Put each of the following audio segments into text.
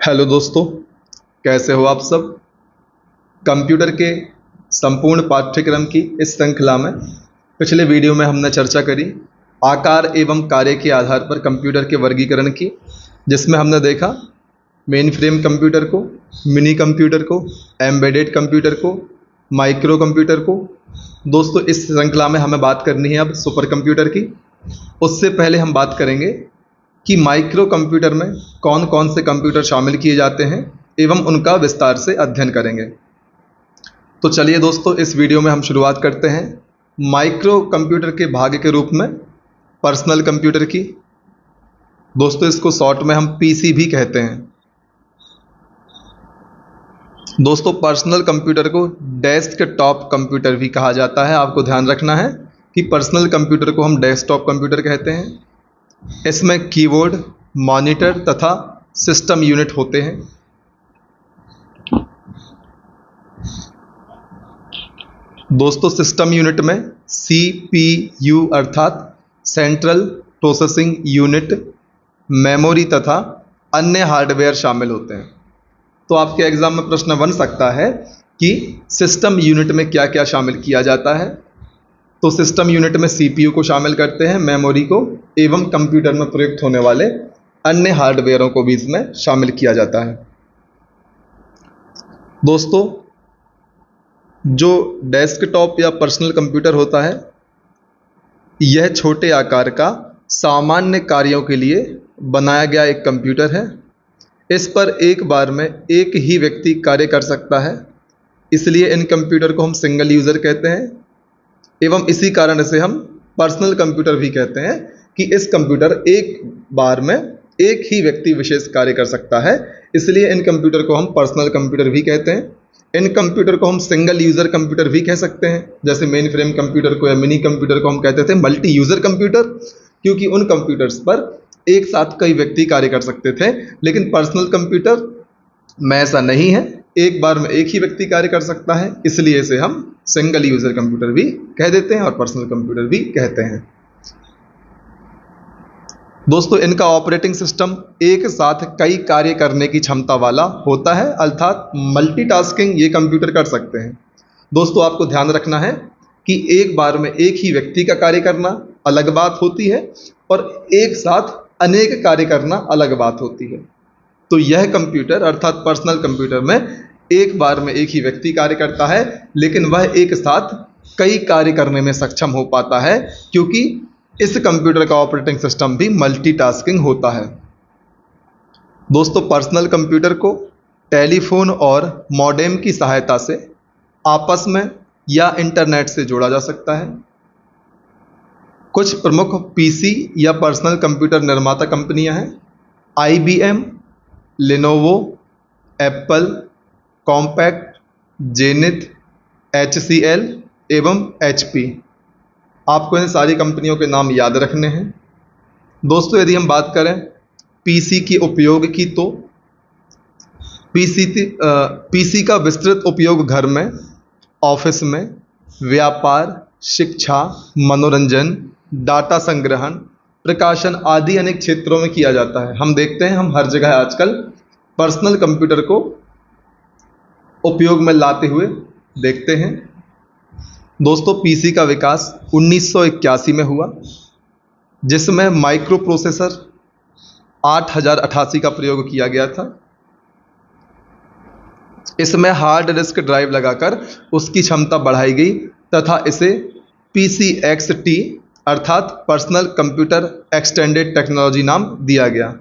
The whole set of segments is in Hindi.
हेलो दोस्तों, कैसे हो आप सब। कंप्यूटर के संपूर्ण पाठ्यक्रम की इस श्रृंखला में पिछले वीडियो में हमने चर्चा करी आकार एवं कार्य के आधार पर कंप्यूटर के वर्गीकरण की, जिसमें हमने देखा मेन फ्रेम कंप्यूटर को, मिनी कंप्यूटर को, एम्बेडेड कंप्यूटर को, माइक्रो कंप्यूटर को। दोस्तों, इस श्रृंखला में हमें बात करनी है अब सुपर कंप्यूटर की। उससे पहले हम बात करेंगे कि माइक्रो कंप्यूटर में कौन कौन से कंप्यूटर शामिल किए जाते हैं एवं उनका विस्तार से अध्ययन करेंगे। तो चलिए दोस्तों, इस वीडियो में हम शुरुआत करते हैं माइक्रो कंप्यूटर के भाग के रूप में पर्सनल कंप्यूटर की। दोस्तों, इसको शॉर्ट में हम पीसी भी कहते हैं। दोस्तों, पर्सनल कंप्यूटर को डेस्कटॉप कंप्यूटर भी कहा जाता है। आपको ध्यान रखना है कि पर्सनल कंप्यूटर को हम डेस्कटॉप कंप्यूटर कहते हैं। इसमें कीबोर्ड, मॉनिटर तथा सिस्टम यूनिट होते हैं। दोस्तों, सिस्टम यूनिट में सीपीयू अर्थात सेंट्रल प्रोसेसिंग यूनिट, मेमोरी तथा अन्य हार्डवेयर शामिल होते हैं। तो आपके एग्जाम में प्रश्न बन सकता है कि सिस्टम यूनिट में क्या क्या शामिल किया जाता है। तो सिस्टम यूनिट में सीपीयू को शामिल करते हैं, मेमोरी को एवं कंप्यूटर में प्रयुक्त होने वाले अन्य हार्डवेयरों को भी इसमें शामिल किया जाता है। दोस्तों, जो डेस्कटॉप या पर्सनल कंप्यूटर होता है, यह छोटे आकार का सामान्य कार्यों के लिए बनाया गया एक कंप्यूटर है। इस पर एक बार में एक ही व्यक्ति कार्य कर सकता है, इसलिए इन कंप्यूटर को हम सिंगल यूज़र कहते हैं एवं इसी कारण से हम पर्सनल कंप्यूटर भी कहते हैं कि इस कंप्यूटर एक बार में एक ही व्यक्ति विशेष कार्य कर सकता है, इसलिए इन कंप्यूटर को हम पर्सनल कंप्यूटर भी कहते हैं। इन कंप्यूटर को हम सिंगल यूज़र कंप्यूटर भी कह सकते हैं, जैसे मेन फ्रेम कंप्यूटर को या मिनी कंप्यूटर को हम कहते थे मल्टी यूज़र कंप्यूटर, क्योंकि उन कंप्यूटर्स पर एक साथ कई व्यक्ति कार्य कर सकते थे। लेकिन पर्सनल कंप्यूटर में ऐसा नहीं है, एक बार में एक ही व्यक्ति कार्य कर सकता है, इसलिए इसे हम सिंगल यूज़र कंप्यूटर भी कह देते हैं और पर्सनल कंप्यूटर भी कहते हैं। दोस्तों, इनका ऑपरेटिंग सिस्टम एक साथ कई कार्य करने की क्षमता वाला होता है, अर्थात मल्टीटास्किंग ये कंप्यूटर कर सकते हैं। दोस्तों, आपको ध्यान रखना है कि एक बार में एक ही व्यक्ति का कार्य करना अलग बात होती है और एक साथ अनेक कार्य करना अलग बात होती है। तो यह कंप्यूटर अर्थात पर्सनल कंप्यूटर में एक बार में एक ही व्यक्ति कार्य करता है, लेकिन वह एक साथ कई कार्य करने में सक्षम हो पाता है, क्योंकि इस कंप्यूटर का ऑपरेटिंग सिस्टम भी मल्टीटास्किंग होता है। दोस्तों, पर्सनल कंप्यूटर को टेलीफोन और मॉडेम की सहायता से आपस में या इंटरनेट से जोड़ा जा सकता है। कुछ प्रमुख पीसी या पर्सनल कंप्यूटर निर्माता कंपनियां हैं: IBM, Lenovo, Apple, compact, zenith, HCL एवं HP। आपको इन सारी कंपनियों के नाम याद रखने हैं। दोस्तों, यदि हम बात करें पीसी के उपयोग की, तो पीसी का विस्तृत उपयोग घर में, ऑफिस में, व्यापार, शिक्षा, मनोरंजन, डाटा संग्रहण, प्रकाशन आदि अनेक क्षेत्रों में किया जाता है। हम देखते हैं, हम हर जगह आजकल पर्सनल कंप्यूटर को उपयोग में लाते हुए देखते हैं। दोस्तों, पीसी का विकास 1981 में हुआ, जिसमें माइक्रो प्रोसेसर 8088 का प्रयोग किया गया था। इसमें हार्ड डिस्क ड्राइव लगाकर उसकी क्षमता बढ़ाई गई तथा इसे PCXT अर्थात पर्सनल कंप्यूटर एक्सटेंडेड टेक्नोलॉजी नाम दिया गया।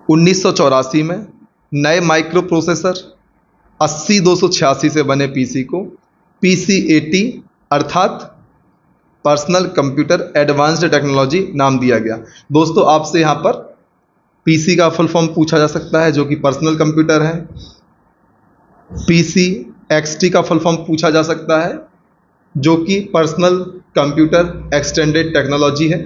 1984 में नए माइक्रो प्रोसेसर 80286 से बने पीसी को PC80 अर्थात पर्सनल कंप्यूटर एडवांस्ड टेक्नोलॉजी नाम दिया गया। दोस्तों, आपसे यहाँ पर पीसी का फुल फॉर्म पूछा जा सकता है, जो कि पर्सनल कंप्यूटर है। PCXT का फुल फॉर्म पूछा जा सकता है, जो कि पर्सनल कंप्यूटर एक्सटेंडेड टेक्नोलॉजी है।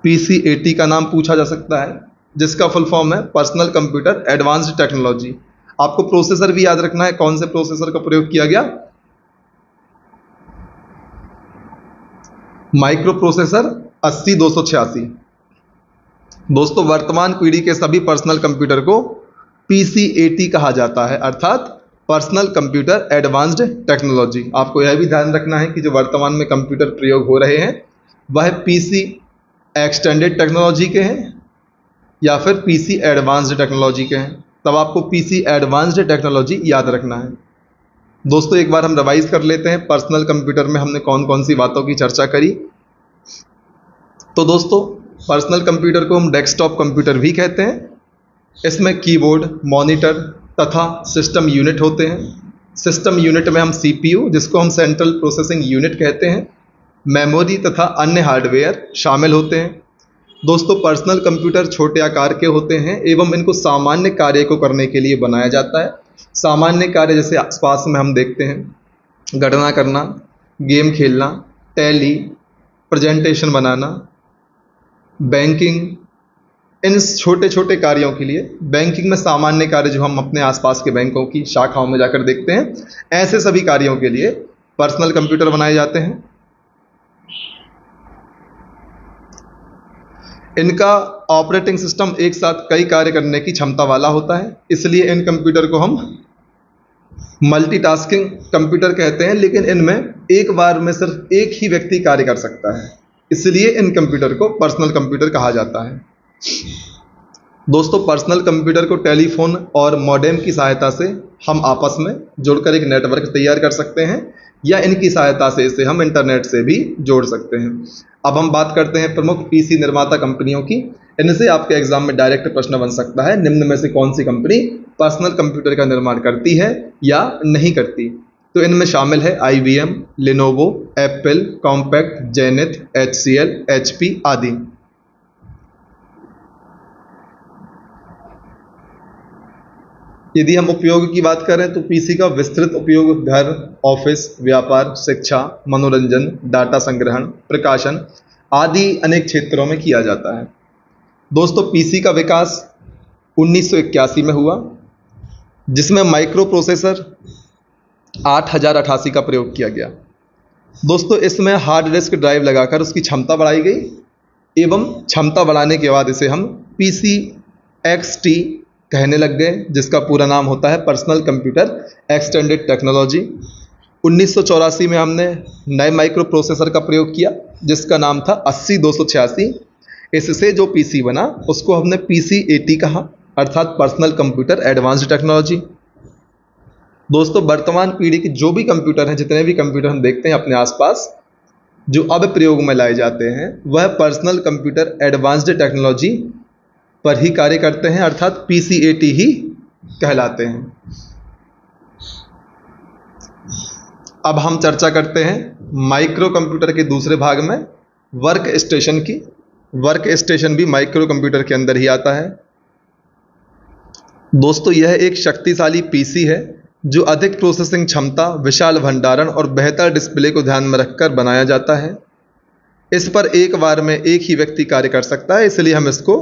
PC80 का नाम पूछा जा सकता है, जिसका फुल फॉर्म है पर्सनल कंप्यूटर एडवांस्ड टेक्नोलॉजी। आपको प्रोसेसर भी याद रखना है, कौन से प्रोसेसर का प्रयोग किया गया। Micro processor 80286। दोस्तों वर्तमान पीढ़ी के सभी पर्सनल कंप्यूटर को PCAT कहा जाता है, अर्थात पर्सनल कंप्यूटर एडवांस्ड टेक्नोलॉजी। आपको यह भी ध्यान रखना है कि जो वर्तमान में कंप्यूटर प्रयोग हो रहे हैं वह PC एक्सटेंडेड टेक्नोलॉजी के हैं या फिर PC एडवांस्ड टेक्नोलॉजी के हैं। तब आपको PC एडवांस्ड टेक्नोलॉजी याद रखना है। दोस्तों एक बार हम रिवाइज कर लेते हैं पर्सनल कंप्यूटर में हमने कौन कौन सी बातों की चर्चा करी। तो दोस्तों पर्सनल कंप्यूटर को हम डेस्कटॉप कंप्यूटर भी कहते हैं। इसमें कीबोर्ड, मॉनिटर तथा सिस्टम यूनिट होते हैं। सिस्टम यूनिट में हम CPU, जिसको हम सेंट्रल प्रोसेसिंग यूनिट कहते हैं, मेमोरी तथा अन्य हार्डवेयर शामिल होते हैं। दोस्तों पर्सनल कंप्यूटर छोटे आकार के होते हैं एवं इनको सामान्य कार्य को करने के लिए बनाया जाता है। सामान्य कार्य जैसे आसपास में हम देखते हैं गणना करना, गेम खेलना, टैली, प्रेजेंटेशन बनाना, बैंकिंग, इन छोटे छोटे कार्यों के लिए, बैंकिंग में सामान्य कार्य जो हम अपने आसपास के बैंकों की शाखाओं में जाकर देखते हैं, ऐसे सभी कार्यों के लिए पर्सनल कंप्यूटर बनाए जाते हैं। इनका ऑपरेटिंग सिस्टम एक साथ कई कार्य करने की क्षमता वाला होता है, इसलिए इन कंप्यूटर को हम मल्टीटास्किंग कंप्यूटर कहते हैं। लेकिन इनमें एक बार में सिर्फ एक ही व्यक्ति कार्य कर सकता है, इसलिए इन कंप्यूटर को पर्सनल कंप्यूटर कहा जाता है। दोस्तों पर्सनल कंप्यूटर को टेलीफोन और मॉडेम की सहायता से हम आपस में जोड़कर एक नेटवर्क तैयार कर सकते हैं या इनकी सहायता से इसे हम इंटरनेट से भी जोड़ सकते हैं। अब हम बात करते हैं प्रमुख PC निर्माता कंपनियों की। इनसे आपके एग्जाम में डायरेक्ट प्रश्न बन सकता है, निम्न में से कौन सी कंपनी पर्सनल कंप्यूटर का निर्माण करती है या नहीं करती। तो इनमें शामिल है IBM, Lenovo, Apple, compact, zenith, HCL, HP आदि। यदि हम उपयोग की बात करें तो PC का विस्तृत उपयोग घर, ऑफिस, व्यापार, शिक्षा, मनोरंजन, डाटा संग्रहण, प्रकाशन आदि अनेक क्षेत्रों में किया जाता है। दोस्तों PC का विकास 1981 में हुआ, जिसमें माइक्रो प्रोसेसर 8088 का प्रयोग किया गया। दोस्तों इसमें हार्ड डिस्क ड्राइव लगाकर उसकी क्षमता बढ़ाई गई एवं क्षमता बढ़ाने के बाद इसे हम PC XT कहने लग गए, जिसका पूरा नाम होता है पर्सनल कंप्यूटर एक्सटेंडेड टेक्नोलॉजी। 1984 में हमने नए माइक्रो प्रोसेसर का प्रयोग किया जिसका नाम था 80286। इससे जो PC बना उसको हमने PCAT कहा, अर्थात पर्सनल कंप्यूटर एडवांस्ड टेक्नोलॉजी। दोस्तों वर्तमान पीढ़ी के जो भी कंप्यूटर हैं, जितने भी कंप्यूटर हम देखते हैं अपने आसपास जो अब प्रयोग में लाए जाते हैं, वह पर्सनल कंप्यूटर एडवांस्ड टेक्नोलॉजी पर ही कार्य करते हैं, अर्थात PCAT ही कहलाते हैं। अब हम चर्चा करते हैं माइक्रो कंप्यूटर के दूसरे भाग में, वर्क स्टेशन की। वर्क स्टेशन भी माइक्रो कंप्यूटर के अंदर ही आता है। दोस्तों यह एक शक्तिशाली PC है जो अधिक प्रोसेसिंग क्षमता, विशाल भंडारण और बेहतर डिस्प्ले को ध्यान में रखकर बनाया जाता है। इस पर एक बार में एक ही व्यक्ति कार्य कर सकता है, इसलिए हम इसको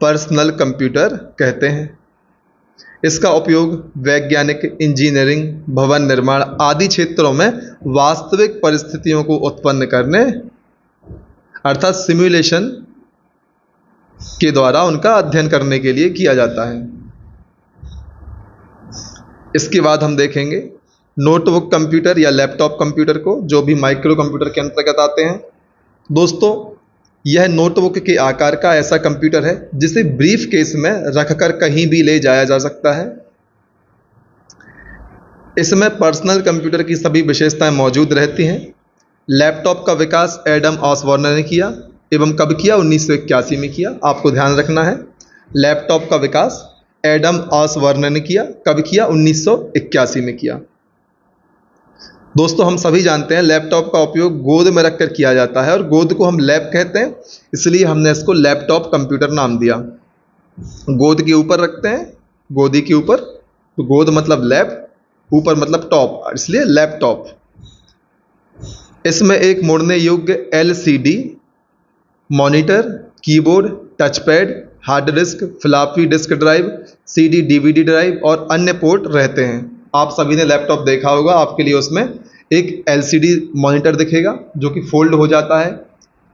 पर्सनल कंप्यूटर कहते हैं। इसका उपयोग वैज्ञानिक, इंजीनियरिंग, भवन निर्माण आदि क्षेत्रों में वास्तविक परिस्थितियों को उत्पन्न करने अर्थात सिमुलेशन के द्वारा उनका अध्ययन करने के लिए किया जाता है। इसके बाद हम देखेंगे नोटबुक कंप्यूटर या लैपटॉप कंप्यूटर को, जो भी माइक्रो कंप्यूटर के अंतर्गत आते हैं। दोस्तों यह नोटबुक के आकार का ऐसा कंप्यूटर है जिसे ब्रीफ केस में रखकर कहीं भी ले जाया जा सकता है। इसमें पर्सनल कंप्यूटर की सभी विशेषताएं मौजूद रहती हैं। लैपटॉप का विकास एडम ऑसबॉर्न ने किया एवं कब किया? 1981 में किया। आपको ध्यान रखना है, लैपटॉप का विकास एडम ऑसबॉर्न ने किया। कब किया? 1981 में किया। दोस्तों हम सभी जानते हैं लैपटॉप का उपयोग गोद में रखकर किया जाता है और गोद को हम लैप कहते हैं, इसलिए हमने इसको लैपटॉप कंप्यूटर नाम दिया। गोद के ऊपर रखते हैं, गोदी के ऊपर, तो गोद मतलब लैप, ऊपर मतलब टॉप, इसलिए लैपटॉप। इसमें एक मुड़ने योग्य LCD monitor, keyboard, touchpad, hard disk, floppy disk drive, CD DVD drive और अन्य पोर्ट रहते हैं। आप सभी ने लैपटॉप देखा होगा, आपके लिए उसमें एक LCD मॉनिटर दिखेगा जो कि फोल्ड हो जाता है,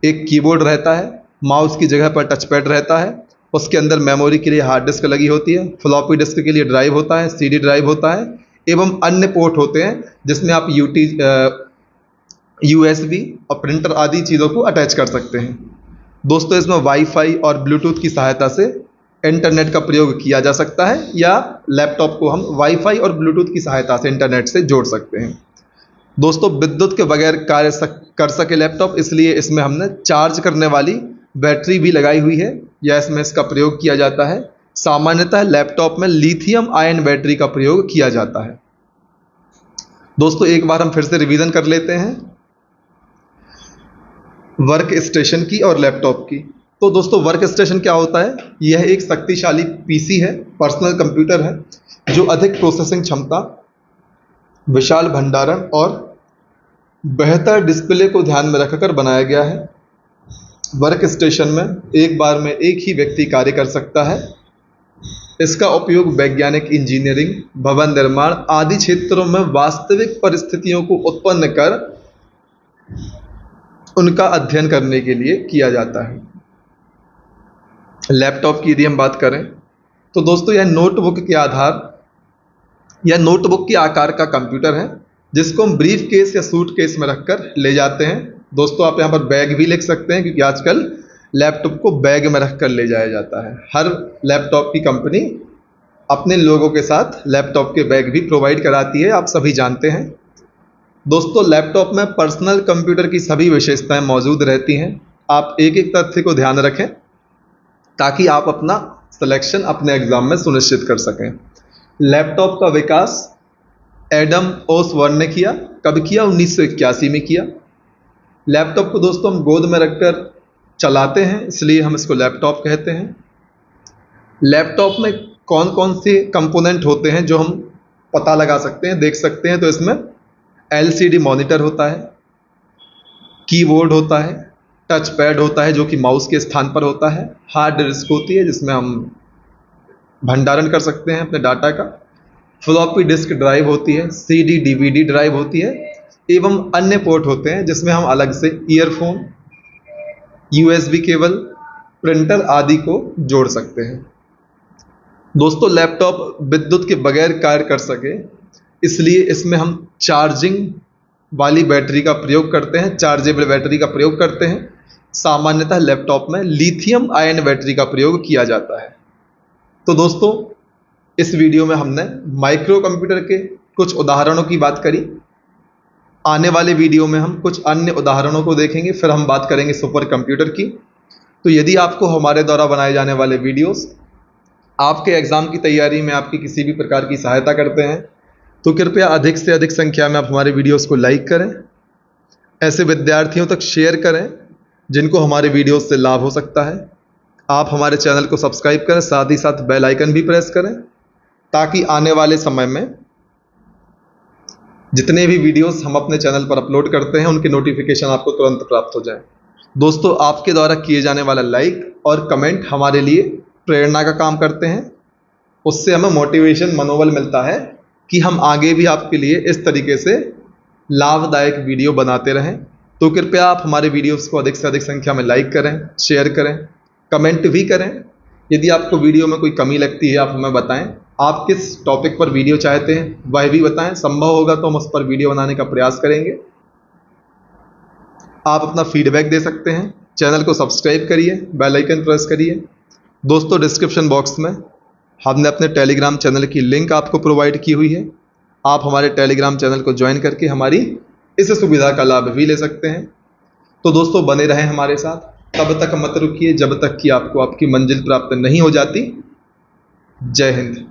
एक कीबोर्ड रहता है माउस की जगह पर टच पैड रहता है। उसके अंदर मेमोरी के लिए हार्ड डिस्क लगी होती है, फ्लॉपी डिस्क के लिए ड्राइव होता है, सीडी ड्राइव होता है एवं अन्य पोर्ट होते हैं जिसमें आप यूएसबी और प्रिंटर आदि चीज़ों को अटैच कर सकते हैं। दोस्तों इसमें वाईफाई और ब्लूटूथ की सहायता से इंटरनेट का प्रयोग किया जा सकता है या लैपटॉप को हम वाईफाई और ब्लूटूथ की सहायता से इंटरनेट से जोड़ सकते हैं। दोस्तों विद्युत के बगैर कार्य कर सके लैपटॉप, इसलिए इसमें हमने चार्ज करने वाली बैटरी भी लगाई हुई है या इसमें इसका प्रयोग किया जाता है। सामान्यतः लैपटॉप में लिथियम आयन बैटरी का प्रयोग किया जाता है। दोस्तों एक बार हम फिर से रिवीजन कर लेते हैं वर्क स्टेशन की और लैपटॉप की। तो दोस्तों वर्क स्टेशन क्या होता है? यह एक शक्तिशाली पीसी है, पर्सनल कंप्यूटर है जो अधिक प्रोसेसिंग क्षमता, विशाल भंडारण और बेहतर डिस्प्ले को ध्यान में रखकर बनाया गया है। वर्क स्टेशन में एक बार में एक ही व्यक्ति कार्य कर सकता है। इसका उपयोग वैज्ञानिक, इंजीनियरिंग, भवन निर्माण आदि क्षेत्रों में वास्तविक परिस्थितियों को उत्पन्न कर उनका अध्ययन करने के लिए किया जाता है। लैपटॉप की यदि हम बात करें तो दोस्तों यह नोटबुक के आकार का कंप्यूटर है जिसको हम ब्रीफ केस या सूट केस में रखकर ले जाते हैं। दोस्तों आप यहाँ पर बैग भी लिख सकते हैं क्योंकि आजकल लैपटॉप को बैग में रखकर ले जाया जाता है। हर लैपटॉप की कंपनी अपने लोगों के साथ लैपटॉप के बैग भी प्रोवाइड कराती है, आप सभी जानते हैं। दोस्तों लैपटॉप में पर्सनल कंप्यूटर की सभी विशेषताएं मौजूद रहती हैं। आप एक एक तथ्य को ध्यान रखें ताकि आप अपना सिलेक्शन अपने एग्जाम में सुनिश्चित कर सकें। लैपटॉप का विकास एडम ओसबर्न ने किया। कब किया? 1981 में किया। लैपटॉप को दोस्तों हम गोद में रखकर चलाते हैं, इसलिए हम इसको लैपटॉप कहते हैं। लैपटॉप में कौन कौन से कंपोनेंट होते हैं जो हम पता लगा सकते हैं, देख सकते हैं? तो इसमें एलसीडी मॉनिटर होता है, कीबोर्ड होता है, टच पैड होता है जो कि माउस के स्थान पर होता है, हार्ड डिस्क होती है जिसमें हम भंडारण कर सकते हैं अपने डाटा का, फ्लॉपी डिस्क ड्राइव होती है, सीडी डीवीडी ड्राइव होती है एवं अन्य पोर्ट होते हैं जिसमें हम अलग से ईयरफोन, यूएसबी केबल, प्रिंटर आदि को जोड़ सकते हैं। दोस्तों लैपटॉप विद्युत के बगैर कार्य कर सके इसलिए इसमें हम चार्जिंग वाली बैटरी का प्रयोग करते हैं, चार्जेबल बैटरी का प्रयोग करते हैं। सामान्यतः लैपटॉप में लिथियम आयन बैटरी का प्रयोग किया जाता है। तो दोस्तों इस वीडियो में हमने माइक्रो कंप्यूटर के कुछ उदाहरणों की बात करी। आने वाले वीडियो में हम कुछ अन्य उदाहरणों को देखेंगे, फिर हम बात करेंगे सुपर कंप्यूटर की। तो यदि आपको हमारे द्वारा बनाए जाने वाले वीडियोस आपके एग्ज़ाम की तैयारी में आपकी किसी भी प्रकार की सहायता करते हैं तो कृपया अधिक से अधिक संख्या में आप हमारे वीडियोस को लाइक करें, ऐसे विद्यार्थियों तक शेयर करें जिनको हमारे वीडियोस से लाभ हो सकता है। आप हमारे चैनल को सब्सक्राइब करें, साथ ही साथ बेल आइकन भी प्रेस करें ताकि आने वाले समय में जितने भी वीडियोस हम अपने चैनल पर अपलोड करते हैं उनके नोटिफिकेशन आपको तुरंत प्राप्त हो जाए। दोस्तों आपके द्वारा किए जाने वाला लाइक और कमेंट हमारे लिए प्रेरणा का काम करते हैं, उससे हमें मोटिवेशन, मनोबल मिलता है कि हम आगे भी आपके लिए इस तरीके से लाभदायक वीडियो बनाते रहें। तो कृपया आप हमारे वीडियोस को अधिक से अधिक संख्या में लाइक करें, शेयर करें, कमेंट भी करें। यदि आपको वीडियो में कोई कमी लगती है आप हमें बताएं। आप किस टॉपिक पर वीडियो चाहते हैं वह भी बताएं, संभव होगा तो हम उस पर वीडियो बनाने का प्रयास करेंगे। आप अपना फीडबैक दे सकते हैं। चैनल को सब्सक्राइब करिए, बेल आइकन प्रेस करिए। दोस्तों डिस्क्रिप्शन बॉक्स में हमने अपने टेलीग्राम चैनल की लिंक आपको प्रोवाइड की हुई है। आप हमारे टेलीग्राम चैनल को ज्वाइन करके हमारी इस सुविधा का लाभ भी ले सकते हैं। तो दोस्तों बने रहें हमारे साथ, तब तक मत रुकिए जब तक कि आपको आपकी मंजिल प्राप्त नहीं हो जाती। जय हिंद।